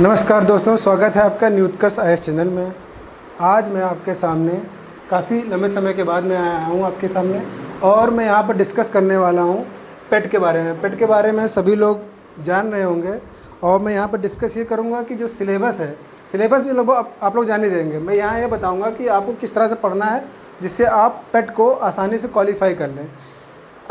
नमस्कार दोस्तों, स्वागत है आपका न्यूज़ आईएएस चैनल में। आज मैं आपके सामने काफ़ी लंबे समय के बाद मैं आया हूँ आपके सामने, और मैं यहाँ पर डिस्कस करने वाला हूँ पेट के बारे में। पेट के बारे में सभी लोग जान रहे होंगे, और मैं यहाँ पर डिस्कस ये करूँगा कि जो सिलेबस है, सिलेबस भी लगभग आप लोग जान ही रहेंगे। मैं यहाँ ये बताऊँगा कि आपको किस तरह से पढ़ना है जिससे आप पेट को आसानी से क्वालिफाई कर लें।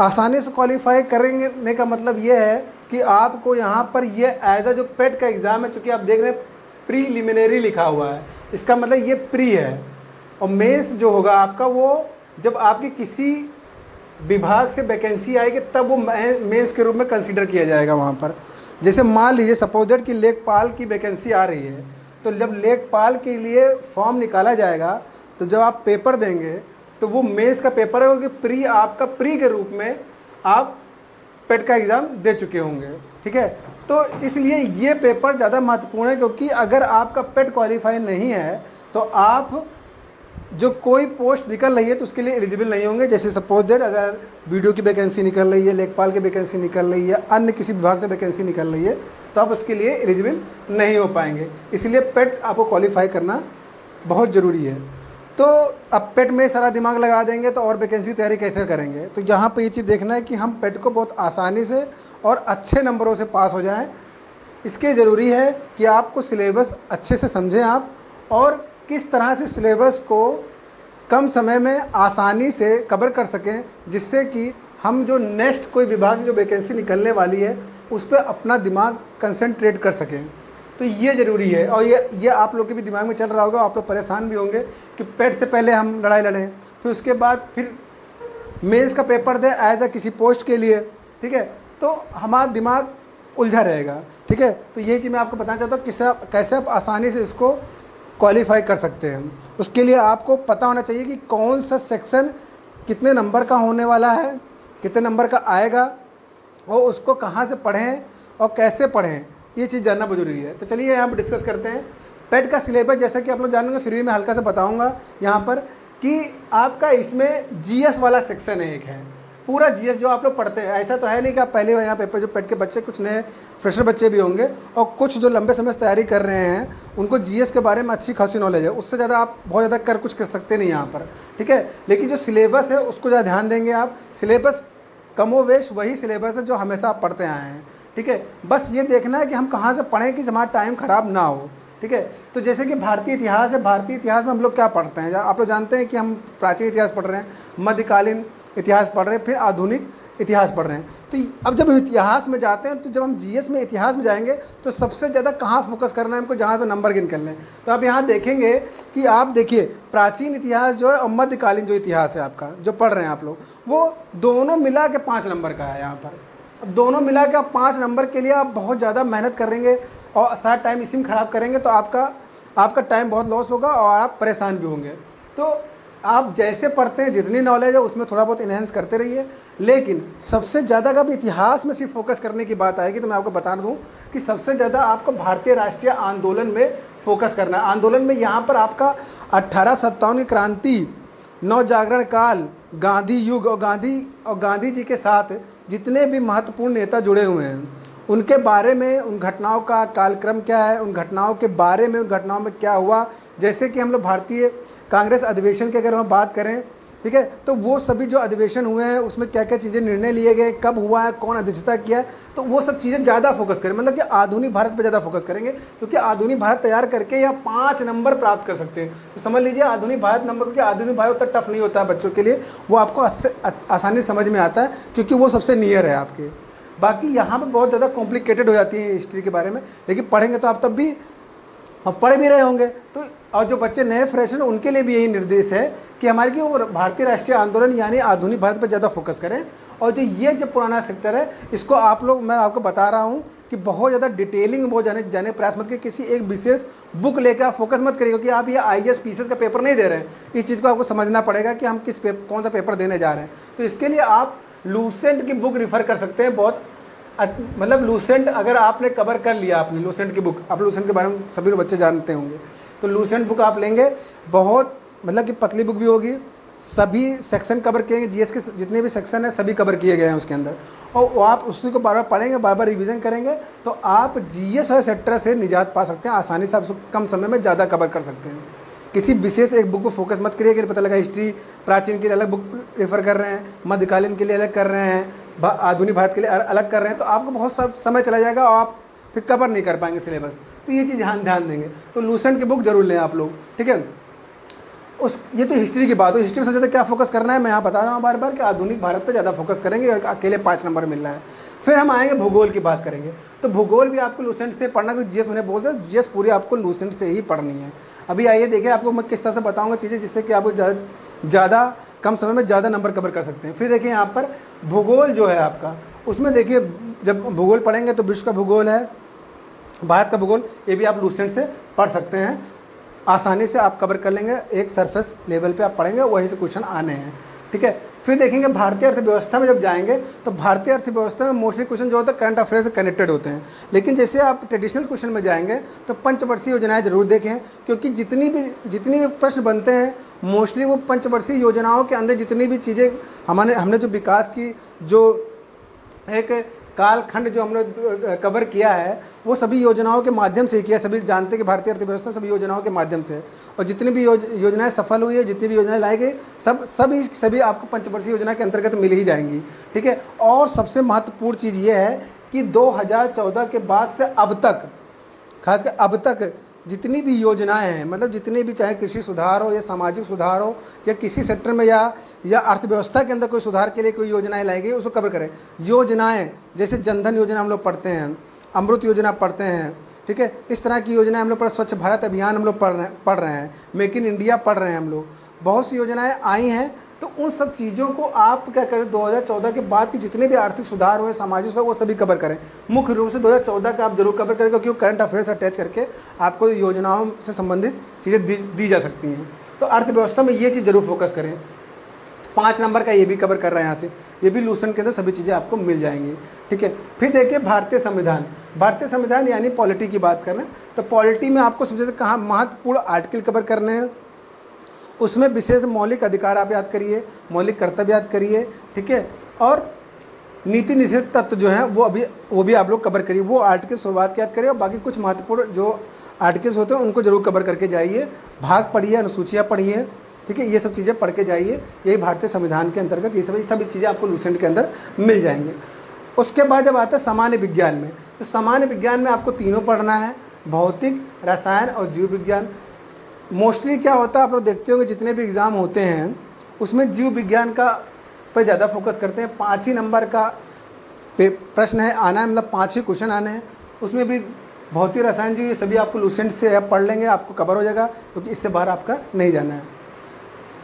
आसानी से क्वालिफाई करेंगे का मतलब ये है कि आपको यहाँ पर ये एज अ जो पेट का एग्ज़ाम है, चूँकि आप देख रहे हैं प्रीलिमिनरी लिखा हुआ है, इसका मतलब ये प्री है। और मेंस जो होगा आपका, वो जब आपकी किसी विभाग से वैकेंसी आएगी तब वो मेंस के रूप में कंसीडर किया जाएगा वहाँ पर। जैसे मान लीजिए सपोजेड कि लेखपाल की वैकेंसी आ रही है, तो जब लेखपाल के लिए फॉर्म निकाला जाएगा तो जब आप पेपर देंगे तो वो मेंस का पेपर है, क्योंकि प्री आपका प्री के रूप में आप पेट का एग्ज़ाम दे चुके होंगे। ठीक है, तो इसलिए ये पेपर ज़्यादा महत्वपूर्ण है, क्योंकि अगर आपका पेट क्वालिफाई नहीं है तो आप जो कोई पोस्ट निकल रही है तो उसके लिए एलिजिबल नहीं होंगे। जैसे सपोज दैट अगर वीडियो की वैकेंसी निकल रही है, लेखपाल की वैकेंसी निकल रही है, अन्य किसी विभाग से वैकेंसी निकल रही है, तो आप उसके लिए एलिजिबल नहीं हो पाएंगे। इसलिए पेट आपको क्वालिफाई करना बहुत ज़रूरी है। तो अब पेट में सारा दिमाग लगा देंगे तो और वैकेंसी तैयारी कैसे करेंगे। तो यहाँ पे ये चीज़ देखना है कि हम पेट को बहुत आसानी से और अच्छे नंबरों से पास हो जाएं। इसके ज़रूरी है कि आपको सिलेबस अच्छे से समझें आप, और किस तरह से सिलेबस को कम समय में आसानी से कवर कर सकें, जिससे कि हम जो नेक्स्ट कोई विभाग से जो वैकेंसी निकलने वाली है उस पर अपना दिमाग कंसंट्रेट कर सकें। तो ये ज़रूरी है, और ये आप लोग के भी दिमाग में चल रहा होगा। आप लोग परेशान भी होंगे कि पेट से पहले हम लड़ाई लड़ें, फिर उसके बाद फिर मेंस का पेपर दें एज अ किसी पोस्ट के लिए। ठीक है, तो हमारा दिमाग उलझा रहेगा। ठीक है, तो यही चीज़ मैं आपको बताना चाहता हूँ कैसे आप आसानी से इसको क्वालिफाई कर सकते हैं। उसके लिए आपको पता होना चाहिए कि कौन सा सेक्शन कितने नंबर का होने वाला है, कितने नंबर का आएगा, और उसको कहाँ से पढ़ें और कैसे पढ़ें, ये चीज़ जानना बहुत जरूरी है। तो चलिए यहाँ पर डिस्कस करते हैं पेट का सिलेबस। जैसा कि आप लोग जानेंगे, फिर भी मैं हल्का से बताऊँगा यहाँ पर कि आपका इसमें जीएस वाला सेक्शन है, एक है पूरा जीएस जो आप लोग पढ़ते हैं। ऐसा तो है नहीं कि आप पहले यहाँ पेपर जो पेट के बच्चे, कुछ नए फ्रेशर बच्चे भी होंगे और कुछ जो लंबे समय से तैयारी कर रहे हैं, उनको जीएस के बारे में अच्छी खासी नॉलेज है। उससे ज़्यादा आप बहुत ज़्यादा कुछ कर सकते नहीं यहाँ पर। ठीक है, लेकिन जो सिलेबस है उसको ज़्यादा ध्यान देंगे आप। सिलेबस कमोवेश वही सिलेबस है जो हमेशा आप पढ़ते आए हैं। ठीक है, बस ये देखना है कि हम कहाँ से पढ़ें कि हमारा टाइम ख़राब ना हो। ठीक है, तो जैसे कि भारतीय इतिहास है, भारतीय इतिहास में हम लोग क्या पढ़ते हैं, आप लोग जानते हैं कि हम प्राचीन इतिहास पढ़ रहे हैं, मध्यकालीन इतिहास पढ़ रहे हैं, फिर आधुनिक इतिहास पढ़ रहे हैं। तो अब जब हम इतिहास में जाते हैं, तो जब हम जीएस में इतिहास में जाएंगे तो सबसे ज़्यादा कहाँ फोकस करना है हमको, जहाँ पे नंबर गिन कर लें। तो आप यहाँ देखेंगे कि आप देखिए प्राचीन इतिहास जो है और मध्यकालीन जो इतिहास है आपका जो पढ़ रहे हैं आप लोग, वो दोनों मिला के 5 नंबर का है यहाँ पर। अब दोनों मिला के आप 5 नंबर के लिए आप बहुत ज़्यादा मेहनत करेंगे और सारा टाइम इसी में ख़राब करेंगे, तो आपका टाइम बहुत लॉस होगा और आप परेशान भी होंगे। तो आप जैसे पढ़ते हैं, जितनी नॉलेज है उसमें थोड़ा बहुत इन्हेंस करते रहिए। लेकिन सबसे ज़्यादा अगर इतिहास में सिर्फ फोकस करने की बात आएगी तो मैं आपको बता दूं कि सबसे ज़्यादा आपको भारतीय राष्ट्रीय आंदोलन में फोकस करना है। आंदोलन में यहाँ पर आपका 1857 की क्रांति, नव जागरण काल, गांधी युग और गांधी जी के साथ जितने भी महत्वपूर्ण नेता जुड़े हुए हैं उनके बारे में, उन घटनाओं का कालक्रम क्या है, उन घटनाओं के बारे में, उन घटनाओं में क्या हुआ। जैसे कि हम लोग भारतीय कांग्रेस अधिवेशन की अगर हम बात करें, ठीक है, तो वो सभी जो अधिवेशन हुए हैं उसमें क्या क्या चीज़ें निर्णय लिए गए, कब हुआ है, कौन अध्यक्षता किया है, तो वो सब चीज़ें ज़्यादा फोकस करें। मतलब कि आधुनिक भारत पे ज़्यादा फोकस करेंगे, क्योंकि आधुनिक भारत तैयार करके यहाँ 5 नंबर प्राप्त कर सकते हैं। तो समझ लीजिए आधुनिक भारत नंबर, क्योंकि आधुनिक भारत उतना टफ नहीं होता है बच्चों के लिए, वो आपको आसानी से समझ में आता है क्योंकि वो सबसे नियर है आपके। बाकी यहाँ पर बहुत ज़्यादा कॉम्प्लिकेटेड हो जाती है हिस्ट्री के बारे में, लेकिन पढ़ेंगे तो आप तब भी पढ़ भी रहे होंगे। तो और जो बच्चे नए फ्रेशर हैं उनके लिए भी यही निर्देश है कि हमारे की वो भारतीय राष्ट्रीय आंदोलन यानी आधुनिक भारत पर ज़्यादा फोकस करें। और जो पुराना सेक्टर है इसको आप लोग, मैं आपको बता रहा हूँ कि बहुत ज़्यादा डिटेलिंग में बहुत जाने प्रयास मत करिए। किसी एक विशेष बुक लेकर आप फोकस मत करिए, क्योंकि आप ये आईएएस पीसीएस का पेपर नहीं दे रहे हैं। इस चीज़ को आपको समझना पड़ेगा कि हम कौन सा पेपर देने जा रहे हैं। तो इसके लिए आप लूसेंट की बुक रिफ़र कर सकते हैं। बहुत मतलब लूसेंट अगर आपने कवर कर लिया, आपने लूसेंट की बुक, आप लूसेंट के बारे में सभी लोग बच्चे जानते होंगे, तो लूसेंट बुक आप लेंगे, बहुत मतलब कि पतली बुक भी होगी, सभी सेक्शन कवर किए, जीएस के जितने भी सेक्शन हैं सभी कवर किए गए हैं उसके अंदर, और वो आप उसी को बार बार पढ़ेंगे, बार बार रिवीजन करेंगे तो आप जीएस और सेक्टर से निजात पा सकते हैं। आसानी से आप उसको कम समय में ज़्यादा कवर कर सकते हैं। किसी विशेष एक बुक को फोकस मत करिए कि पता लगा हिस्ट्री प्राचीन के लिए अलग बुक रेफर कर रहे हैं, मध्यकालीन के लिए अलग कर रहे हैं, आधुनिक भारत के लिए अलग कर रहे हैं, तो आपको बहुत सा समय चला जाएगा और आप फिर कवर नहीं कर पाएंगे सिलेबस। तो ये चीज़ ध्यान देंगे। तो लूसेंट की बुक जरूर लें आप लोग, ठीक है। ये तो हिस्ट्री की बात हो। हिस्ट्री में सबसे ज़्यादा क्या फोकस करना है मैं यहाँ बता रहा हूँ बार बार कि आधुनिक भारत पे ज़्यादा फोकस करेंगे और अकेले 5 नंबर मिल रहा है। फिर हम आएंगे भूगोल की बात करेंगे। तो भूगोल भी आपको लूसेंट से पढ़ना, क्योंकि जीएस मैंने बोल दिया जीएस पूरी आपको लूसेंट से ही पढ़नी है। अभी आइए देखिए आपको मैं किस तरह से बताऊँगा चीज़ें जिससे कि आपको ज़्यादा कम समय में ज़्यादा नंबर कवर कर सकते हैं। फिर देखिए यहाँ पर भूगोल जो है आपका, उसमें देखिए जब भूगोल पढ़ेंगे तो विश्व का भूगोल है, भारत का भूगोल, ये भी आप लूसेंट से पढ़ सकते हैं। आसानी से आप कवर कर लेंगे, एक सरफेस लेवल पे आप पढ़ेंगे, वहीं से क्वेश्चन आने हैं, ठीक है। फिर देखेंगे भारतीय अर्थव्यवस्था में जब जाएंगे तो भारतीय अर्थव्यवस्था में मोस्टली क्वेश्चन जो होता है करंट अफेयर से कनेक्टेड होते हैं। लेकिन जैसे आप ट्रेडिशनल क्वेश्चन में जाएंगे तो पंचवर्षीय योजनाएं जरूर देखें, क्योंकि जितनी भी प्रश्न बनते हैं मोस्टली वो पंचवर्षीय योजनाओं के अंदर जितनी भी चीज़ें हमने जो विकास की जो एक कालखंड जो हमने कवर किया है वो सभी योजनाओं के माध्यम से ही किया। सभी जानते हैं कि भारतीय अर्थव्यवस्था सभी योजनाओं के माध्यम से, और जितनी भी योजनाएं सफल हुई है, जितनी भी योजनाएं लाई गई, सभी आपको पंचवर्षीय योजना के अंतर्गत मिल ही जाएंगी, ठीक है। और सबसे महत्वपूर्ण चीज़ ये है कि 2014 के बाद से अब तक, खासकर अब तक जितनी भी योजनाएं हैं, मतलब जितने भी चाहे कृषि सुधार हो या सामाजिक सुधार हो या किसी सेक्टर में या अर्थव्यवस्था के अंदर कोई सुधार के लिए कोई योजनाएं लाई गई उसको कवर करें। योजनाएं जैसे जनधन योजना हम लोग पढ़ते हैं, अमृत योजना पढ़ते हैं, ठीक है। इस तरह की योजनाएं हम लोग पर, स्वच्छ भारत अभियान हम लोग पढ़ रहे हैं, मेक इन इंडिया पढ़ रहे हैं हम लोग, बहुत सी योजनाएँ आई हैं। तो उन सब चीज़ों को आप क्या करें, 2014 के बाद के जितने भी आर्थिक सुधार हुए, सामाजिक सुधार, वो सभी कवर करें। मुख्य रूप से 2014 का आप जरूर कवर करें, क्योंकि करंट अफेयर्स अटैच करके आपको योजनाओं से संबंधित चीज़ें दी जा सकती हैं। तो अर्थव्यवस्था में ये चीज़ जरूर फोकस करें। 5 नंबर का ये भी कवर कर रहे हैं यहाँ से, ये भी लूसेंट के अंदर सभी चीज़ें आपको मिल जाएंगी, ठीक है। फिर देखिए भारतीय संविधान यानी पॉलिटी की बात कर रहे हैं। तो पॉलिटी में आपको सबसे ज़्यादा कहाँ महत्वपूर्ण आर्टिकल कवर करने हैं, उसमें विशेष मौलिक अधिकार आप याद करिए, मौलिक कर्तव्य याद करिए, ठीक है। और नीति निषेध तत्व जो है वो भी आप लोग कवर करिए। वो आर्टिकल शुरुआत की याद करिए और बाकी कुछ महत्वपूर्ण जो आर्टिकल्स होते हैं उनको जरूर कवर करके जाइए। भाग पढ़िए, अनुसूचियाँ पढ़िए, ठीक है। ये सब चीज़ें पढ़ के जाइए। यही भारतीय संविधान के अंतर्गत ये सभी चीज़ें आपको लूसेंट के अंदर मिल जाएंगे। उसके बाद जब आता है सामान्य विज्ञान में, तो सामान्य विज्ञान में आपको तीनों पढ़ना है, भौतिक, रसायन और जीव विज्ञान। मोस्टली क्या होता है आप लोग देखते होंगे जितने भी एग्ज़ाम होते हैं उसमें जीव विज्ञान का पर ज़्यादा फोकस करते हैं। 5 ही नंबर का प्रश्न है आना है, मतलब 5 ही क्वेश्चन आने हैं। उसमें भी भौतिक, रसायन, जीव, ये सभी आपको लूसेंट से आप पढ़ लेंगे, आपको कवर हो जाएगा, क्योंकि इससे बाहर आपका नहीं जाना है।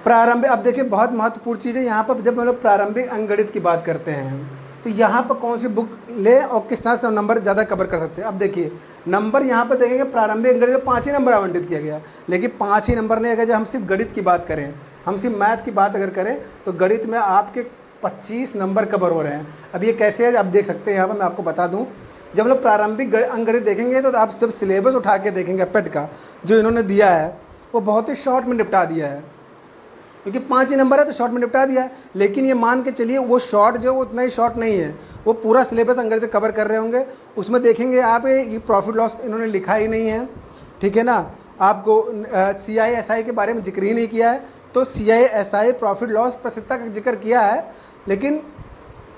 प्रारंभिक, अब देखिए बहुत महत्वपूर्ण चीज़ है यहाँ पर, जब हम लोग प्रारंभिक अंकगणित की बात करते हैं तो यहाँ पर कौन सी बुक ले और किस तरह से नंबर ज़्यादा कवर कर सकते हैं। अब देखिए नंबर यहाँ पर देखेंगे, प्रारंभिक अंकगणित में 5 ही नंबर आवंटित किया गया, लेकिन 5 ही नंबर नहीं। अगर जब हम सिर्फ गणित की बात करें, हम सिर्फ मैथ की बात अगर करें तो गणित में आपके 25 नंबर कवर हो रहे हैं। अब ये कैसे है आप देख सकते हैं, यहाँ पर मैं आपको बता दूँ। जब लोग प्रारंभिक अंकगणित देखेंगे तो आप जब सिलेबस उठा के देखेंगे पेट का जो इन्होंने दिया है वो बहुत ही शॉर्ट में निपटा दिया है, क्योंकि 5 ही नंबर है तो शॉर्ट में निपटा दिया है। लेकिन ये मान के चलिए वो शॉर्ट जो वो उतना ही शॉर्ट नहीं है, वो पूरा सिलेबस अंग्रेजी कवर कर रहे होंगे। उसमें देखेंगे आप ये प्रॉफिट लॉस इन्होंने लिखा ही नहीं है, ठीक है ना। आपको CISI के बारे में जिक्र ही नहीं किया है। तो CISI प्रॉफिट लॉस प्रसिद्धता का जिक्र किया है, लेकिन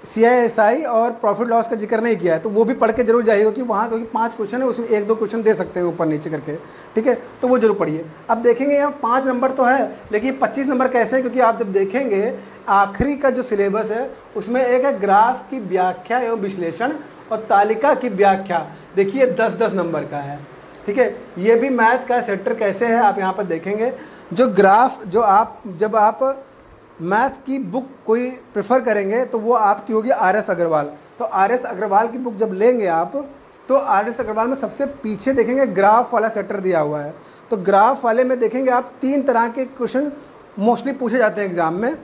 CISI और प्रॉफिट लॉस का जिक्र नहीं किया है। तो वो भी पढ़ के जरूर जाइएगा कि वहाँ क्योंकि 5 क्वेश्चन है, उसमें 1-2 क्वेश्चन दे सकते हैं ऊपर नीचे करके, ठीक है। तो वो जरूर पढ़िए। अब देखेंगे यहाँ 5 नंबर तो है, लेकिन 25 नंबर कैसे है, क्योंकि आप जब देखेंगे आखिरी का जो सिलेबस है उसमें एक है ग्राफ की व्याख्या एवं विश्लेषण और तालिका की व्याख्या। देखिए 10-10 नंबर का है, ठीक है। ये भी मैथ का सेक्टर कैसे है आप यहाँ पर देखेंगे। जो ग्राफ जब आप मैथ की बुक कोई प्रेफर करेंगे तो वो आपकी होगी RS अग्रवाल। तो RS अग्रवाल की बुक जब लेंगे आप तो RS अग्रवाल में सबसे पीछे देखेंगे ग्राफ वाला सेक्टर दिया हुआ है। तो ग्राफ वाले में देखेंगे आप 3 तरह के क्वेश्चन मोस्टली पूछे जाते हैं एग्जाम में।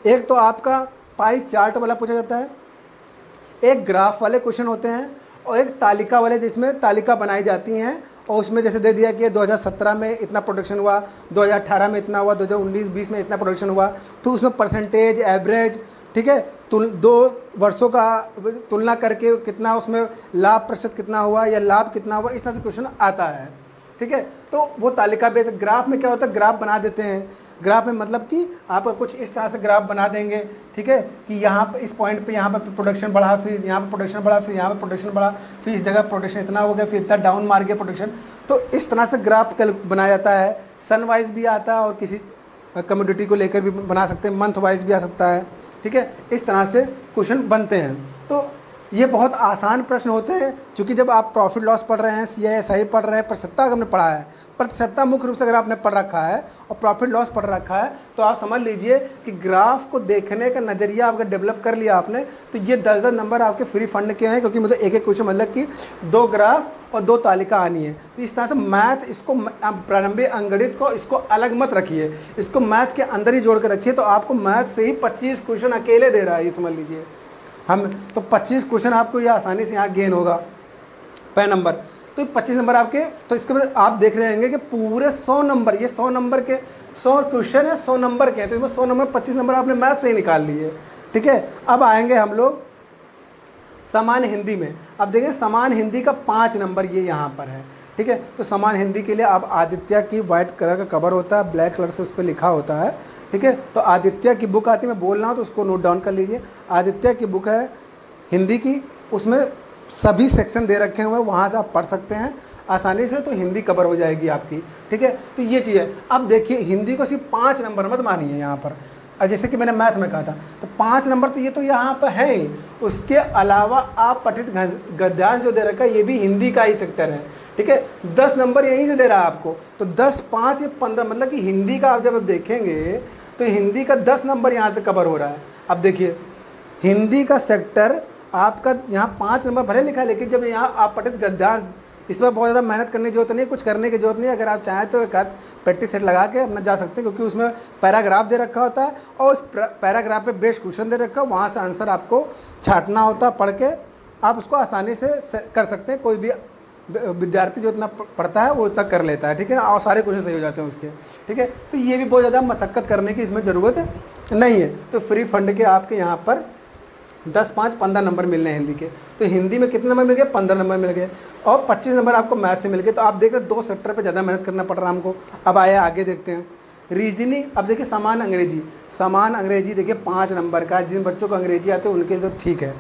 एक तो आपका पाई चार्ट वाला पूछा जाता है, एक ग्राफ वाले क्वेश्चन होते हैं, और एक तालिका वाले जिसमें तालिका बनाई जाती हैं और उसमें जैसे दे दिया कि 2017 में इतना प्रोडक्शन हुआ, 2018 में इतना हुआ, 2019-20 में इतना प्रोडक्शन हुआ, फिर उसमें परसेंटेज, एवरेज, ठीक है, दो वर्षों का तुलना करके कितना उसमें लाभ प्रतिशत कितना हुआ या लाभ कितना हुआ, इस तरह से क्वेश्चन आता है। ठीक है, तो वो तालिका बेस। ग्राफ में क्या होता है, ग्राफ बना देते हैं। ग्राफ में मतलब कि आपका कुछ इस तरह से ग्राफ बना देंगे, ठीक है, कि यहाँ पर इस पॉइंट पे यहाँ पर प्रोडक्शन बढ़ा, फिर यहाँ पर प्रोडक्शन बढ़ा, फिर यहाँ पर प्रोडक्शन बढ़ा, फिर इस जगह प्रोडक्शन इतना हो गया, फिर इतना डाउन मार गया प्रोडक्शन। तो इस तरह से ग्राफ बनाया जाता है। सन वाइज भी आता है और किसी कमोडिटी को लेकर भी बना सकते हैं, मंथ वाइज भी आ सकता है। ठीक है, इस तरह से क्वेश्चन बनते हैं। तो ये बहुत आसान प्रश्न होते हैं, क्योंकि जब आप प्रॉफिट लॉस पढ़ रहे हैं, CISI पढ़ रहे हैं, प्रतिशतता हमने पढ़ा है, प्रतिशतता मुख्य रूप से अगर आपने पढ़ रखा है और प्रॉफिट लॉस पढ़ रखा है, तो आप समझ लीजिए कि ग्राफ को देखने का नज़रिया आपका डेवलप कर लिया आपने, तो ये 10-10 नंबर आपके फ्री फंड के हैं, क्योंकि मुझे एक एक क्वेश्चन मतलब कि 2 ग्राफ और 2 तालिका आनी है। तो इस तरह से मैथ, इसको प्रारंभिक अंकगणित को इसको अलग मत रखिए, इसको मैथ के अंदर ही जोड़ कर रखिए। तो आपको मैथ से ही 25 क्वेश्चन अकेले दे रहा है, ये समझ लीजिए हम। तो 25 क्वेश्चन आपको ये आसानी से यहाँ गेन होगा पहले नंबर। तो 25 नंबर आपके, तो इसके बाद आप देख रहे होंगे कि पूरे 100 नंबर, ये 100 नंबर के 100 क्वेश्चन है, 100 नंबर के हैं, तो इसमें 100 नंबर 25 नंबर आपने मैथ से ही निकाल लिए। ठीक है, अब आएंगे हम लोग सामान्य हिंदी में। अब देखिए सामान्य हिंदी का 5 नंबर ये यहाँ पर है। ठीक है, तो सामान्य हिंदी के लिए आप आदित्य की वाइट कलर का कवर होता है, ब्लैक कलर से उस पर लिखा होता है। ठीक है, तो आदित्य की बुक आती है, मैं बोल रहा हूँ तो उसको नोट डाउन कर लीजिए। आदित्य की बुक है हिंदी की, उसमें सभी सेक्शन दे रखे हुए हैं, वहाँ से आप पढ़ सकते हैं आसानी से, तो हिंदी कवर हो जाएगी आपकी। ठीक है, तो ये चीज़ है। अब देखिए हिंदी को सिर्फ 5 नंबर मत मानिए यहाँ पर, जैसे कि मैंने मैथ में कहा था, तो 5 नंबर तो ये तो यहाँ पर है ही। उसके अलावा आप पठित गद्यांश जो दे रखा है ये भी हिंदी का ही सेक्टर है। ठीक है, 10 नंबर यहीं से दे रहा है आपको, तो 10, 5 या 15, मतलब कि हिंदी का आप जब देखेंगे तो हिंदी का 10 नंबर यहाँ से कवर हो रहा है। अब देखिए हिंदी का सेक्टर आपका यहाँ 5 नंबर भले लिखा है, लेकिन जब यहाँ आप पठित गद्यांश, इसमें बहुत ज़्यादा मेहनत करने की जरूरत नहीं है, कुछ करने की जरूरत नहीं है। अगर आप चाहें तो एक आध प्रैक्टिस सेट लगा के अपना जा सकते हैं, क्योंकि उसमें पैराग्राफ दे रखा होता है और उस पैराग्राफ पे बेस्ड क्वेश्चन दे रखा है, वहाँ से आंसर आपको छांटना होता है, पढ़ के आप उसको आसानी से कर सकते हैं। कोई भी विद्यार्थी जो इतना पढ़ता है वो इतना कर लेता है। ठीक है ना, और सारे क्वेश्चन सही हो जाते हैं उसके। ठीक है, तो ये भी बहुत ज़्यादा मशक्क़त करने की इसमें ज़रूरत नहीं है। तो फ्री फंड के आपके यहाँ पर 10, 5, 15 नंबर मिलने हैं हिंदी के। तो हिंदी में कितने नंबर मिल गए, 15 नंबर मिल गए, और 25 नंबर आपको मैथ से मिल गए। तो आप देख रहे 2 सेक्टर पे ज़्यादा मेहनत करना पड़ रहा है हमको। अब आया आगे देखते हैं रीजनिंग। अब देखिए समान अंग्रेजी, समान अंग्रेजी देखिए 5 नंबर का। जिन बच्चों को अंग्रेजी आते हैं उनके लिए तो ठीक है,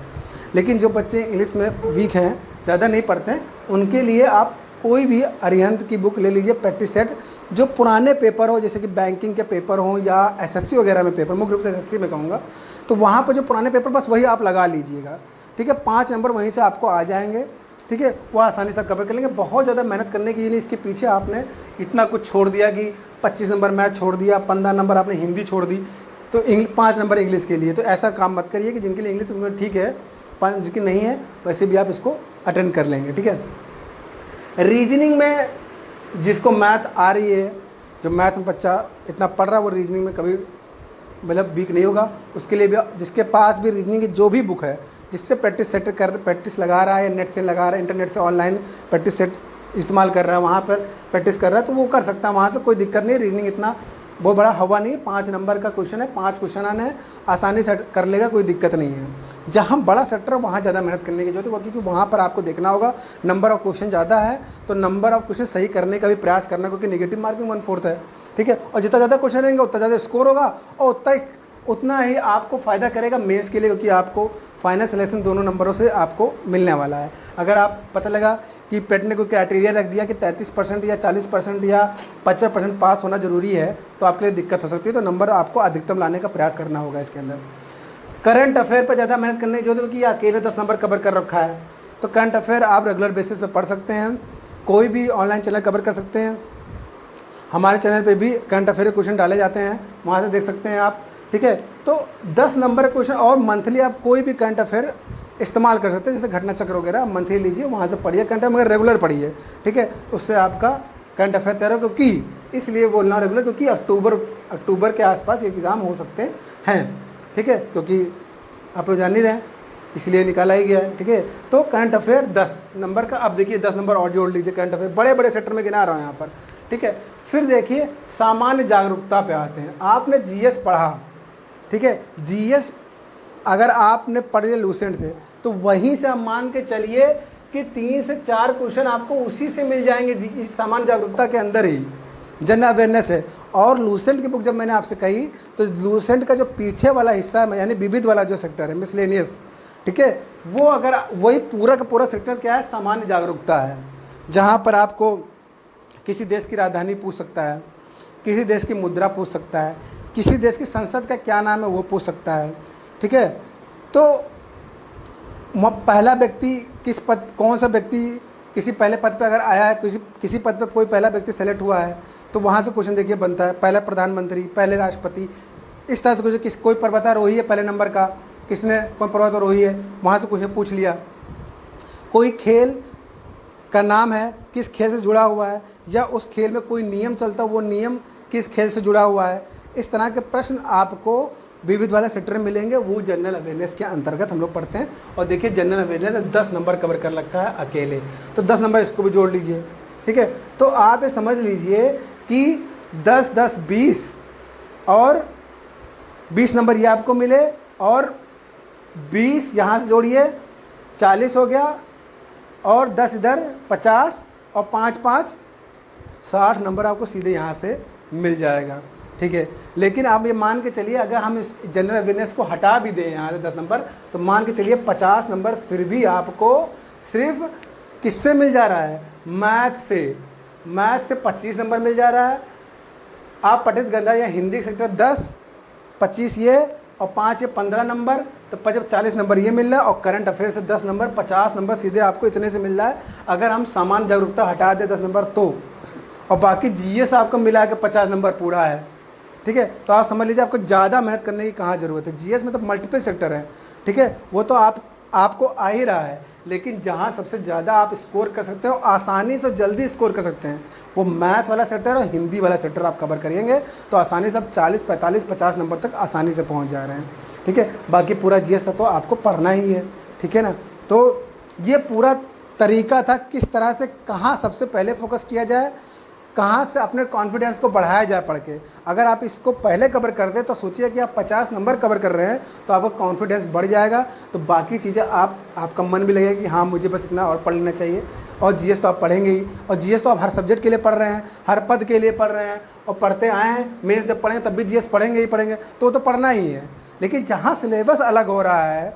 लेकिन जो बच्चे इंग्लिश में वीक हैं, ज़्यादा नहीं पढ़ते हैं, उनके लिए आप कोई भी अरिहंत की बुक ले लीजिए, प्रैक्टिस सेट। जो पुराने पेपर हो, जैसे कि बैंकिंग के पेपर हों या SSC वगैरह में पेपर, मुख्य रूप से SSC में कहूँगा, तो वहाँ पर जो पुराने पेपर बस वही आप लगा लीजिएगा। ठीक है, 5 नंबर वहीं से आपको आ जाएंगे। ठीक है, वो आसानी से कवर कर लेंगे। बहुत ज़्यादा मेहनत करने की नहीं, इसके पीछे आपने इतना कुछ छोड़ दिया कि 25 नंबर मैथ छोड़ दिया, 15 नंबर आपने हिंदी छोड़ दी, तो 5 नंबर इंग्लिश के लिए। तो ऐसा काम मत करिए कि जिनके लिए इंग्लिश ठीक है, जिनकी नहीं है वैसे भी आप इसको अटेंड कर लेंगे। ठीक है, रीजनिंग में जिसको मैथ आ रही है, जो मैथ में बच्चा इतना पढ़ रहा है, वो रीजनिंग में कभी मतलब वीक नहीं होगा। उसके लिए भी जिसके पास भी रीजनिंग की जो भी बुक है, जिससे प्रैक्टिस लगा रहा है, या नेट से लगा रहा है, इंटरनेट से ऑनलाइन प्रैक्टिस सेट इस्तेमाल कर रहा है, वहाँ पर प्रैक्टिस कर रहा है, तो वो कर सकता है, वहाँ से कोई दिक्कत नहीं। रीजनिंग इतना बहुत बड़ा हवा नहीं है, 5 नंबर का क्वेश्चन है, 5 क्वेश्चन आने हैं, आसानी से कर लेगा, कोई दिक्कत नहीं है। जहाँ बड़ा सेक्टर है वहाँ ज़्यादा मेहनत करने की जरूरत है, क्योंकि वहाँ पर आपको देखना होगा नंबर ऑफ क्वेश्चन ज़्यादा है, तो नंबर ऑफ क्वेश्चन सही करने का भी प्रयास करना, क्योंकि नेगेटिव मार्किंग 1/4 है। ठीक है, और जितना ज़्यादा क्वेश्चन रहेंगे उतना ज़्यादा स्कोर होगा, और उतना ही आपको फ़ायदा करेगा मेंस के लिए, क्योंकि आपको फाइनल सिलेक्शन दोनों नंबरों से आपको मिलने वाला है। अगर आप पता लगा कि पेट ने कोई क्राइटेरिया रख दिया कि 33% या 40% या 55% पास होना ज़रूरी है, तो आपके लिए दिक्कत हो सकती है। तो नंबर आपको अधिकतम लाने का प्रयास करना होगा इसके अंदर। करंट अफेयर पर ज़्यादा मेहनत करने की जरूरत है, क्योंकि अकेले 10 नंबर कवर कर रखा है। तो करंट अफेयर आप रेगुलर बेसिस पे पढ़ सकते हैं, कोई भी ऑनलाइन चैनल कवर कर सकते हैं। हमारे चैनल पे भी करंट अफेयर के क्वेश्चन डाले जाते हैं, वहाँ से देख सकते हैं आप। ठीक है, तो 10 नंबर क्वेश्चन, और मंथली आप कोई भी करंट अफेयर इस्तेमाल कर सकते हैं, जैसे घटना चक्र वगैरह मंथली लीजिए, वहाँ से पढ़िए करंट अफेयर, मगर रेगुलर पढ़िए। ठीक है, उससे आपका करंट अफेयर तैयार हो, क्योंकि इसलिए बोल रहा हूँ रेगुलर, क्योंकि अक्टूबर के आसपास एग्ज़ाम हो सकते हैं। ठीक है, क्योंकि आप लोग जान नहीं रहे हैं इसलिए निकाला ही गया है। ठीक है, तो करंट अफेयर 10 नंबर का, अब देखिए 10 नंबर और जोड़ लीजिए करंट अफेयर, बड़े बड़े सेक्टर में गिना रहा हूँ यहाँ पर। ठीक है, फिर देखिए सामान्य जागरूकता पे आते हैं। आपने जीएस पढ़ा, ठीक है, जीएस अगर आपने पढ़ लिया लूसेंट से, तो वहीं से आप मान के चलिए कि 3 से 4 क्वेश्चन आपको उसी से मिल जाएंगे, इस सामान्य जागरूकता के अंदर ही जनरल अवेयरनेस है। और लूसेंट की बुक जब मैंने आपसे कही, तो लूसेंट का जो पीछे वाला हिस्सा है, यानी विविध वाला जो सेक्टर है, मिसलेनियस, ठीक है, वो अगर वही पूरा का पूरा सेक्टर क्या है, सामान्य जागरूकता है, जहाँ पर आपको किसी देश की राजधानी पूछ सकता है, किसी देश की मुद्रा पूछ सकता है, किसी देश की संसद का क्या नाम है वो पूछ सकता है। ठीक है, तो पहला व्यक्ति किस पद, कौन सा व्यक्ति किसी पहले पद पे अगर आया है, किसी पद पे कोई पहला व्यक्ति सेलेक्ट हुआ है, तो वहाँ से क्वेश्चन देखिए बनता है, पहला प्रधानमंत्री, पहले राष्ट्रपति, इस तरह से कुछ, कोई पर्वतारोही है पहले नंबर का, किसने कौन पर्वतारोही है, वहाँ से क्वेश्चन पूछ लिया। कोई खेल का नाम है, किस खेल से जुड़ा हुआ है, या उस खेल में कोई नियम चलता है, वो नियम किस खेल से जुड़ा हुआ है। इस तरह के प्रश्न आपको विविध वाले सेक्टर में मिलेंगे, वो जनरल अवेयरनेस के अंतर्गत हम लोग पढ़ते हैं। और देखिए जनरल अवेयरनेस 10 नंबर कवर कर रखा है अकेले, तो 10 नंबर इसको भी जोड़ लीजिए। ठीक है, तो आप ये समझ लीजिए कि 10, 10, 20 और 20 नंबर ये आपको मिले, और 20 यहाँ से जोड़िए 40 हो गया, और 10 इधर 50, और 5, 5 60 नंबर आपको सीधे यहाँ से मिल जाएगा। ठीक है, लेकिन आप ये मान के चलिए अगर हम इस जनरल अवेयरनेस को हटा भी दें यहाँ से 10 नंबर, तो मान के चलिए 50 नंबर फिर भी आपको सिर्फ किससे मिल जा रहा है, मैथ से। मैथ से 25 नंबर मिल जा रहा है। आप पठित गणित या हिंदी सेक्टर 10, 25 ये, और 5 ये 15 नंबर, तो 40 नंबर ये मिल रहा है। और करंट अफेयर से 10 नंबर, 50 नंबर सीधे आपको इतने से मिल रहा है, अगर हम सामान्य जागरूकता हटा दें 10 नंबर तो। और बाकी जीएस आपको मिला के 50 नंबर पूरा है। ठीक है, तो आप समझ लीजिए आपको ज़्यादा मेहनत करने की कहाँ ज़रूरत है। जीएस में तो मल्टीपल सेक्टर है, ठीक है, वो तो आपको आ ही रहा है, लेकिन जहाँ सबसे ज़्यादा आप स्कोर कर सकते हो, आसानी से जल्दी स्कोर कर सकते हैं, वो मैथ वाला सेक्टर और हिंदी वाला सेक्टर आप कवर करेंगे, तो आसानी से आप 40, 45, 50 नंबर तक आसानी से पहुँच जा रहे हैं। ठीक है, बाकी पूरा जीएस तो आपको पढ़ना ही है। ठीक है ना, तो ये पूरा तरीका था किस तरह से कहाँ सबसे पहले फोकस किया जाए, कहाँ से अपने कॉन्फिडेंस को बढ़ाया जाए पढ़ के। अगर आप इसको पहले कवर कर दें तो सोचिए कि आप 50 नंबर कवर कर रहे हैं, तो आपका कॉन्फिडेंस बढ़ जाएगा, तो बाकी चीज़ें आपका मन भी लगेगा कि हाँ मुझे बस इतना और पढ़ लेना चाहिए। और जीएस तो आप पढ़ेंगे ही, और जीएस तो आप हर सब्जेक्ट के लिए पढ़ रहे हैं, हर पद के लिए पढ़ रहे हैं, और पढ़ते आए हैं। मेंस जब पढ़ेंगे तब भी जीएस पढ़ेंगे ही पढ़ेंगे, तो वो तो पढ़ना ही है। लेकिन जहाँ सिलेबस अलग हो रहा है,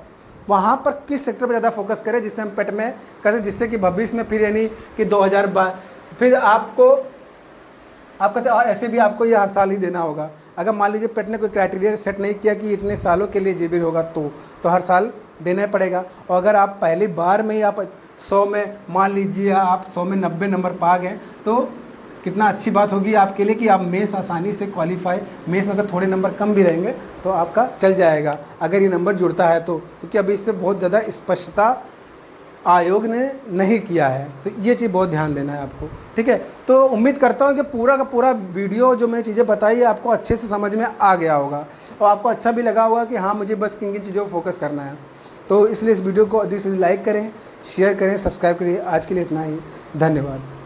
वहाँ पर किस सेक्टर पर ज़्यादा फोकस करें जिससे हम पेट में करें, जिससे कि भविष्य में फिर यानी कि 2022 फिर आपका तो ऐसे भी आपको ये हर साल ही देना होगा। अगर मान लीजिए पेट ने कोई क्राइटेरिया सेट नहीं किया कि इतने सालों के लिए जीबीर होगा, तो हर साल देना ही पड़ेगा। और अगर आप पहली बार में ही आप 100 में, मान लीजिए आप 100 में 90 नंबर पा गए, तो कितना अच्छी बात होगी आपके लिए कि आप मेंस आसानी से क्वालिफाई, मेंस में अगर थोड़े नंबर कम भी रहेंगे तो आपका चल जाएगा, अगर ये नंबर जुड़ता है तो, क्योंकि अभी इस पर बहुत ज़्यादा स्पष्टता आयोग ने नहीं किया है, तो ये चीज़ बहुत ध्यान देना है आपको। ठीक है, तो उम्मीद करता हूँ कि पूरा का पूरा वीडियो जो मैंने चीज़ें बताई है आपको अच्छे से समझ में आ गया होगा, और आपको अच्छा भी लगा होगा कि हाँ मुझे बस किन किन चीज़ों पर फोकस करना है। तो इसलिए इस वीडियो को अधिक से अधिक लाइक करें, शेयर करें, सब्सक्राइब करिए। आज के लिए इतना ही, धन्यवाद।